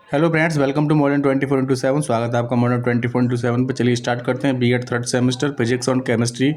Hello friends, welcome to modern 24/7। स्वागत है आपका मॉडर्न 24/7 पे। चलिए स्टार्ट करते हैं। बीएड थर्ड सेमेस्टर फिजिक्स और केमिस्ट्री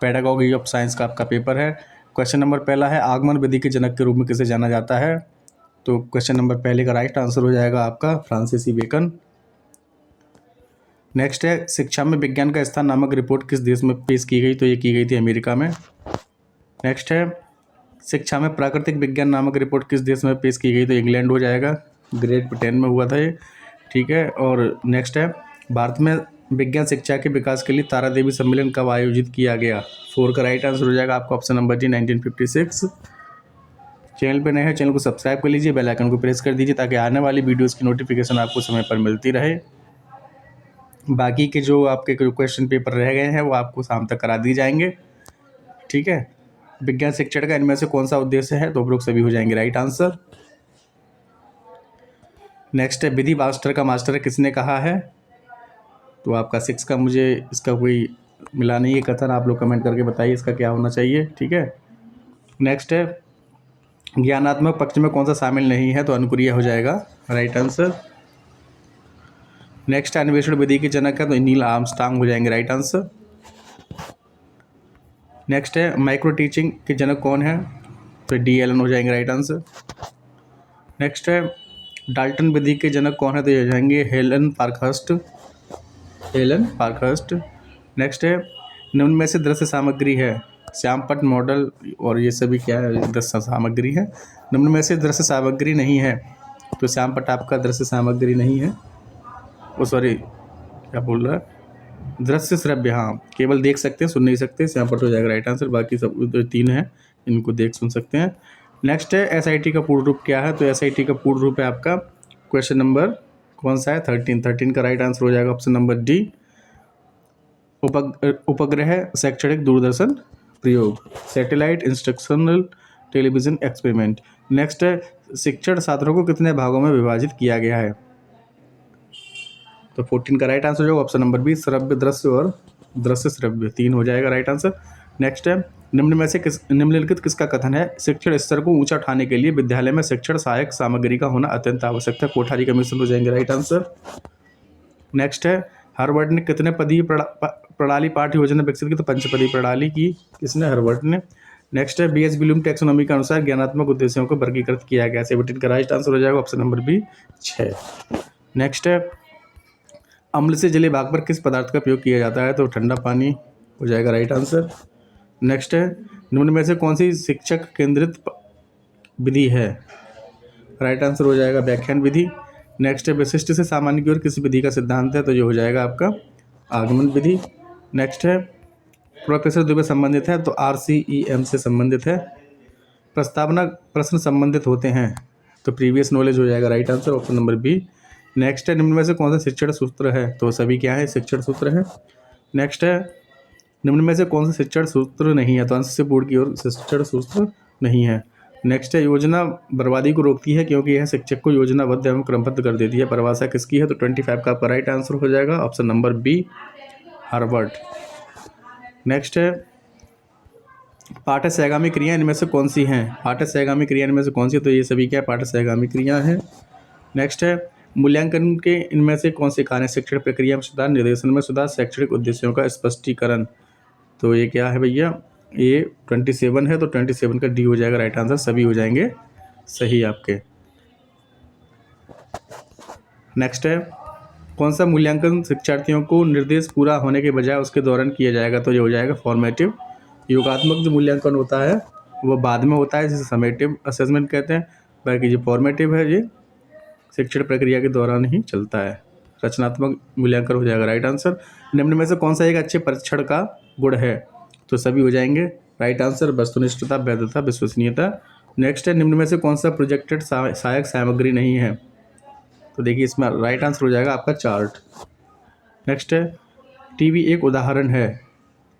पेडागॉजी ऑफ साइंस का आपका पेपर है। क्वेश्चन नंबर पहला है, आगमन विधि के जनक के रूप में किसे जाना जाता है। तो क्वेश्चन नंबर पहले का राइट आंसर हो जाएगा आपका फ्रांसिस ई बेकन। नेक्स्ट है, शिक्षा में विज्ञान का स्थान नामक रिपोर्ट किस देश में पेश की गई। तो ये की गई थी अमेरिका में। नेक्स्ट है, शिक्षा में प्राकृतिक विज्ञान नामक रिपोर्ट किस देश में पेश की गई। तो इंग्लैंड हो जाएगा। ग्रेट ब्रिटेन में हुआ था ये। ठीक है। और नेक्स्ट है, भारत में विज्ञान शिक्षा के विकास के लिए तारा देवी सम्मेलन कब आयोजित किया गया। 4 का राइट आंसर हो जाएगा आपका ऑप्शन नंबर डी, 1956। चैनल पे नए हैं, चैनल को सब्सक्राइब कर लीजिए, बेल आइकन को प्रेस कर दीजिए ताकि आने वाली वीडियोस की नोटिफिकेशन आपको समय पर मिलती रहे। बाकी के जो आपके क्वेश्चन पेपर रह गए हैं वो आपको शाम तक करा दिए जाएंगे। ठीक है। विज्ञान शिक्षण का इनमें से कौन सा उद्देश्य है। तो लोग सभी हो जाएंगे राइट आंसर। नेक्स्ट है, विधि मास्टर का मास्टर किसने कहा है। तो आपका 6 का मुझे इसका कोई मिला नहीं है कथन। आप लोग कमेंट करके बताइए इसका क्या होना चाहिए। ठीक है। नेक्स्ट है, ज्ञानात्मक पक्ष में कौन सा शामिल नहीं है। तो अनुक्रिय हो जाएगा राइट आंसर। नेक्स्ट है, अन्वेषण विधि के जनक है। तो नील आर्मस्ट्रांग हो जाएंगे राइट आंसर। नेक्स्ट है, माइक्रो टीचिंग के जनक कौन है। तो डी एलन हो जाएंगे राइट आंसर। नेक्स्ट है, डाल्टन विधि के जनक कौन है। तो ये हो जाएंगे हेलन पार्कहर्स्ट। नेक्स्ट है, निम्न में से दृश्य सामग्री है। श्यामपट्ट मॉडल और ये सभी क्या है, दृश्य सामग्री है। निम्न में से दृश्य सामग्री नहीं है। तो श्यामपट्ट आपका दृश्य सामग्री नहीं है। वो सॉरी, क्या बोल रहा है, दृश्य श्रव्य। हाँ, केवल देख सकते हैं, सुन नहीं सकते। श्यामपट्ट हो जाएगा राइट आंसर। बाकी सब जो 3 हैं इनको देख सुन सकते हैं। नेक्स्ट है, एसआईटी का पूर्ण रूप क्या है। तो एसआईटी का पूर्ण रूप है आपका, क्वेश्चन नंबर कौन सा है, 13 का राइट आंसर हो जाएगा ऑप्शन नंबर डी, उपग्रह शैक्षणिक दूरदर्शन प्रयोग, satellite instructional television experiment. Next है, शिक्षण साधनों को कितने भागों में विभाजित किया गया है। तो 14 का राइट आंसर हो जाएगा ऑप्शन नंबर बी, श्रव्य दृश्य और दृश्य श्रव्य, 3 हो जाएगा राइट आंसर। नेक्स्ट है, निम्न में से निम्नलिखित किसका कथन है, शिक्षण स्तर को ऊंचा उठाने के लिए विद्यालय में शिक्षण सहायक सामग्री का होना अत्यंत आवश्यक है। कोठारी कमीशन हो जाएंगे राइट आंसर। नेक्स्ट है, हार्वर्ड ने कितने पदीय प्रणाली पाठ्य योजना विकसित की। तो पंचपदीय प्रणाली की किसने, हार्वर्ड ने। नेक्स्ट है, बीएस ब्लूम टैक्सोनॉमी के अनुसार ज्ञानात्मक उद्देश्यों को वर्गीकृत किया गया। 17 का राइट आंसर हो जाएगा ऑप्शन नंबर बी, 6। नेक्स्ट है, अम्ल से जले भाग पर किस पदार्थ का प्रयोग किया जाता है। तो ठंडा पानी हो जाएगा राइट आंसर। नेक्स्ट है, निम्न में से कौन सी शिक्षक केंद्रित विधि है। राइट आंसर हो जाएगा व्याख्यान विधि। नेक्स्ट है, विशिष्ट से सामान्य की ओर किस विधि का सिद्धांत है। तो ये हो जाएगा आपका आगमन विधि। नेक्स्ट है, प्रोफेसर दुबे संबंधित है। तो RCEM से संबंधित है। प्रस्तावना प्रश्न संबंधित होते हैं। तो प्रीवियस नॉलेज हो जाएगा right answer option number B. Next है, निम्न में से कौन सा शिक्षण सूत्र है। तो सभी क्या है, शिक्षण सूत्र है। नेक्स्ट है, निम्न में से कौन सा शिक्षण सूत्र नहीं है। तो अंश से पूर्ण की ओर शिक्षण सूत्र नहीं है। नेक्स्ट है, योजना बर्बादी को रोकती है क्योंकि यह शिक्षक को योजनाबद्ध एवं क्रमबद्ध कर देती है। परिभाषा किसकी है। तो 25 का आपका राइट आंसर हो जाएगा option number B, Harvard. Next है, पाठ्य सहगामी क्रिया इनमें से कौन सी हैं। पाठ्य सहगामी क्रिया इनमें से कौन सी। तो ये सभी क्या पाठ्य सहगामी क्रिया है। नेक्स्ट है, मूल्यांकन के इनमें से कौन से कार्य, शिक्षण प्रक्रिया में सुधार, निर्देशन में सुधार, शैक्षणिक उद्देश्यों का स्पष्टीकरण। तो ये क्या है भैया, ये 27 है। तो 27 का डी हो जाएगा राइट आंसर। सभी हो जाएंगे सही आपके। नेक्स्ट है, कौन सा मूल्यांकन शिक्षार्थियों को निर्देश पूरा होने के बजाय उसके दौरान किया जाएगा। तो ये हो जाएगा फॉर्मेटिव। योगात्मक जो मूल्यांकन होता है वो बाद में होता है, जिसे समेटिव असेसमेंट कहते हैं। बाकी जो फॉर्मेटिव है ये शिक्षण प्रक्रिया के दौरान ही चलता है। रचनात्मक मूल्यांकन हो जाएगा राइट आंसर। निम्न में से कौन सा एक अच्छे परीक्षण का गुण है। तो सभी हो जाएंगे राइट आंसर, वस्तुनिष्ठता, वैधता, विश्वसनीयता। नेक्स्ट है, निम्न में से कौन सा प्रोजेक्टेड सहायक सामग्री नहीं है। तो देखिए इसमें राइट आंसर हो जाएगा आपका चार्ट। नेक्स्ट है, टीवी एक उदाहरण है।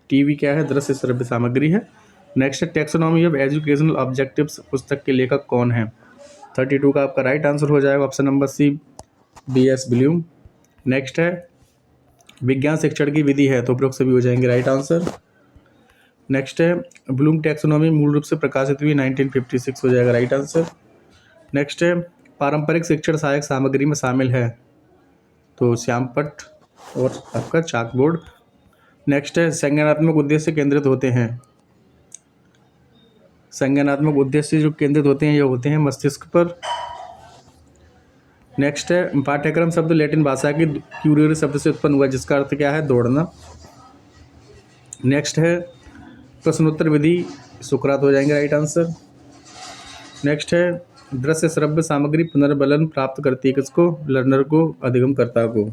टीवी क्या है, दृश्य श्रव्य सामग्री है। नेक्स्ट है, टैक्सोनॉमी ऑफ एजुकेशनल ऑब्जेक्टिव्स पुस्तक के लेखक कौन है। 32 का आपका राइट आंसर हो जाएगा option number C, BS Bloom. Next है, विज्ञान शिक्षण की विधि है। तो उपरोक्त सभी हो जाएंगे राइट आंसर। नेक्स्ट है, ब्लूम टैक्सोनॉमी मूल रूप से प्रकाशित हुई 1956 हो जाएगा राइट आंसर। नेक्स्ट है, पारंपरिक शिक्षण सहायक सामग्री में शामिल है? तो श्यामपट्ट और आपका चाकबोर्ड। नेक्स्ट है संज्ञानात्मक उद्देश्य केंद्रित होते हैं। संज्ञानात्मक उद्देश्य जो केंद्रित होते हैं ये होते हैं मस्तिष्क पर। नेक्स्ट है पाठ्यक्रम शब्द लैटिन भाषा की क्यूरियर शब्द से उत्पन्न हुआ जिसका अर्थ क्या है? दौड़ना। नेक्स्ट है प्रश्नोत्तर विधि, सुकरात हो जाएंगे राइट आंसर। नेक्स्ट है दृश्य श्रव्य सामग्री पुनर्बलन प्राप्त करती है किसको? लर्नर को, अधिगमकर्ता को।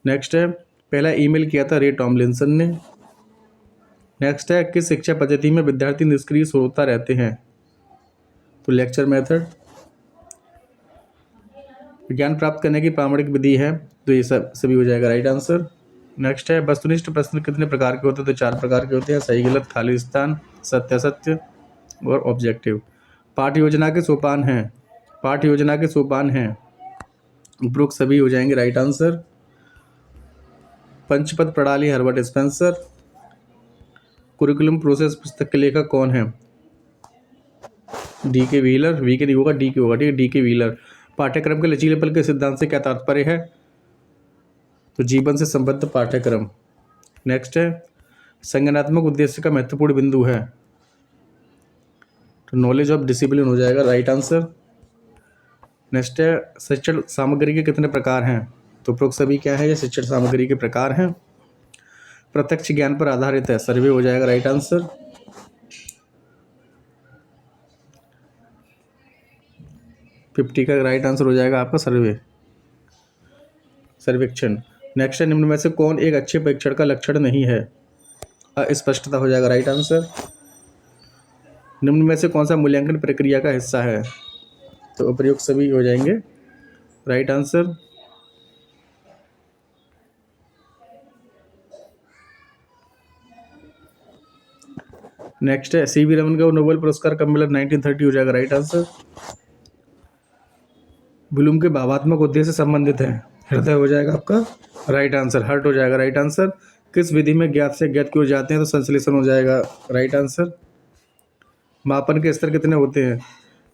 नेक्स्ट है पहला ईमेल किया था रे टॉमलिंसन ने। नेक्स्ट है किस शिक्षा पद्धति में विद्यार्थी निष्क्रिय होता रहते हैं? तो लेक्चर मेथड। ज्ञान प्राप्त करने की प्रामाणिक विधि है, तो ये सब सभी हो जाएगा राइट आंसर। नेक्स्ट है वस्तुनिष्ठ प्रश्न कितने प्रकार के होते हैं? तो 4 प्रकार के होते हैं, सही गलत, खाली स्थान, सत्य असत्य और ऑब्जेक्टिव। पाठ्य योजना के सोपान हैं, पाठ्य योजना के सोपान हैं, उपरोक्त सभी हो जाएंगे राइट आंसर। पंचपद प्रणाली हर्बर्ट स्पेंसर। कुरिकुलम प्रोसेस पुस्तक के लेखक कौन है? डी के व्हीलर, वी के नहीं होगा, डी के होगा, ठीक है, डी के व्हीलर। पाठ्यक्रम के लचीलेपन के सिद्धांत से क्या तात्पर्य है? तो जीवन से संबद्ध पाठ्यक्रम। नेक्स्ट है संज्ञानात्मक उद्देश्य का महत्वपूर्ण बिंदु है, तो नॉलेज ऑफ डिसिप्लिन हो जाएगा राइट आंसर। नेक्स्ट है शिक्षण सामग्री के कितने प्रकार हैं? तो उपरोक्त सभी क्या है? ये शिक्षण सामग्री के प्रकार हैं। प्रत्यक्ष ज्ञान पर आधारित है, सर्वे हो जाएगा राइट आंसर। 50 का राइट आंसर हो जाएगा आपका सर्वे, सर्वेक्षण। नेक्स्ट है निम्न में से कौन एक अच्छे परीक्षण का लक्षण नहीं है? अस्पष्टता हो जाएगा राइट आंसर। निम्न में से कौन सा मूल्यांकन प्रक्रिया का हिस्सा है? तो उपयुक्त सभी हो जाएंगे राइट आंसर। नेक्स्ट है सीवी रमन का नोबेल पुरस्कार कब मिला? 1930 हो जाएगा राइट आंसर। ब्लूम के भावात्मक उद्देश्य से संबंधित है, हृदय हो जाएगा आपका राइट आंसर, हार्ट हो जाएगा राइट आंसर। किस विधि में ज्ञात से ज्ञात की ओर जाते हैं? तो संश्लेषण हो जाएगा राइट आंसर। मापन के स्तर कितने होते हैं?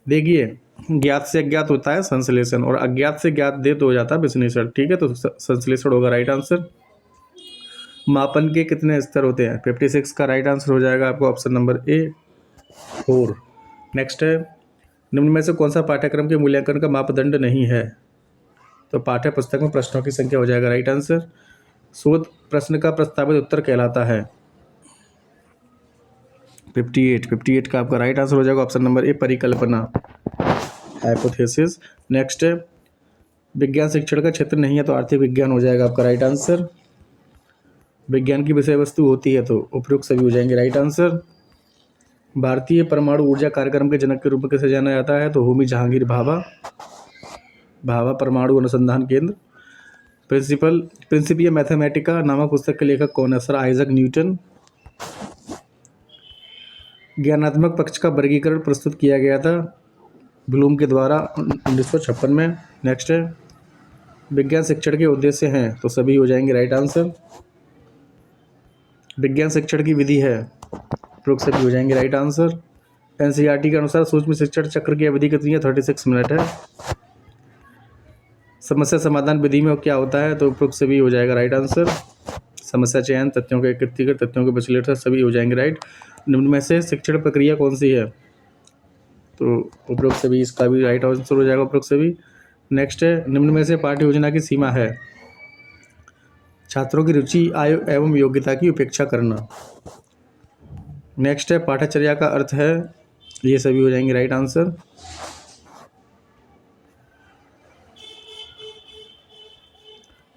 देखिए ज्ञात से अज्ञात होता है संश्लेषण, और अज्ञात से ज्ञात दे तो हो जाता है विश्लेषण, ठीक है, तो संश्लेषण होगा राइट आंसर। मापन के कितने स्तर होते हैं? 56 का राइट आंसर हो जाएगा आपको ऑप्शन नंबर ए 4। नेक्स्ट है निम्न में से कौन सा पाठ्यक्रम के मूल्यांकन का मापदंड नहीं है? तो पाठ्य पुस्तक में प्रश्नों की संख्या हो जाएगा राइट आंसर। शोध प्रश्न का प्रस्तावित उत्तर कहलाता है 58 का आपका राइट आंसर हो जाएगा ऑप्शन नंबर ए परिकल्पना, हाइपोथेसिस। नेक्स्ट है विज्ञान शिक्षण का क्षेत्र नहीं है, तो आर्थिक विज्ञान हो जाएगा आपका राइट आंसर। विज्ञान की विषय वस्तु होती है, तो उपयुक्त सभी हो जाएंगे राइट आंसर। भारतीय परमाणु ऊर्जा कार्यक्रम के जनक के रूप में किसे जाना जाता है? तो होमी जहांगीर भाभा, भाभा परमाणु अनुसंधान केंद्र। प्रिंसिपिया मैथमेटिका नामक पुस्तक के लेखक कौन है? Sir Isaac Newton. ज्ञानात्मक पक्ष का वर्गीकरण प्रस्तुत किया गया था ब्लूम के द्वारा 1956 में। नेक्स्ट है विज्ञान शिक्षण के उद्देश्य हैं, तो सभी हो जाएंगे राइट आंसर। विज्ञान शिक्षण की विधि है, उपरोक्त सभी हो जाएंगे राइट आंसर। एनसीईआरटी के अनुसार सूक्ष्म शिक्षण चक्र की अवधि कितनी है? 36 मिनट है। समस्या समाधान विधि में क्या होता है? तो उपरोक्त सभी हो जाएगा राइट आंसर। समस्या चयन, तथ्यों के एकत्रीकरण, तथ्यों के विश्लेषण, सभी हो जाएंगे राइट। निम्न में से शिक्षण प्रक्रिया कौन सी है? तो उपरोक्त सभी, इसका भी राइट आंसर हो जाएगा उपरोक्त सभी। नेक्स्ट है निम्न में से पाठ्य योजना की सीमा है? छात्रों की रुचि, आयु एवं योग्यता की उपेक्षा करना। नेक्स्ट है पाठ्यचर्या का अर्थ है, ये सभी हो जाएंगे राइट आंसर।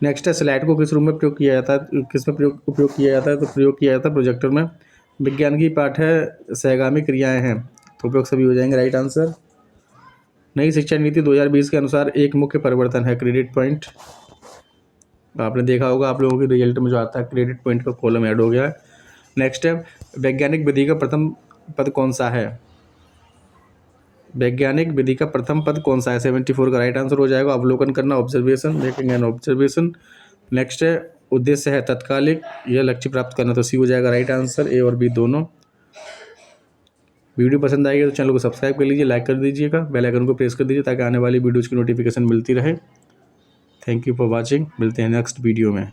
नेक्स्ट है स्लाइड को किस रूप में प्रयोग किया जाता है? किस में उपयोग किया जाता है? तो प्रयोग किया जाता है प्रोजेक्टर में। विज्ञान की पाठ्य सहगामी क्रियाएं हैं, तो उपयोग सभी हो जाएंगे राइट आंसर। नई शिक्षा नीति 2020 के अनुसार एक मुख्य परिवर्तन है क्रेडिट पॉइंट। आपने देखा होगा आप लोगों के रिजल्ट में जो आता है क्रेडिट पॉइंट का कॉलम ऐड हो गया है। नेक्स्ट है वैज्ञानिक विधि का प्रथम पद कौन सा है? वैज्ञानिक विधि का प्रथम पद कौन सा है? 74 का राइट आंसर हो जाएगा। अवलोकन करना, observation, making an observation. Next है उद्देश्य है तत्कालिक, यह लक्ष्य प्राप्त करना, तो सी हो जाएगा राइट आंसर, ए और बी दोनों। वीडियो पसंद आएगी तो चैनल को सब्सक्राइब कर लीजिए, लाइक कर दीजिएगा, बेल आइकन को प्रेस कर दीजिए ताकि आने वाली वीडियोज़ की नोटिफिकेशन मिलती रहे। Thank you for watching. मिलते हैं नेक्स्ट वीडियो में।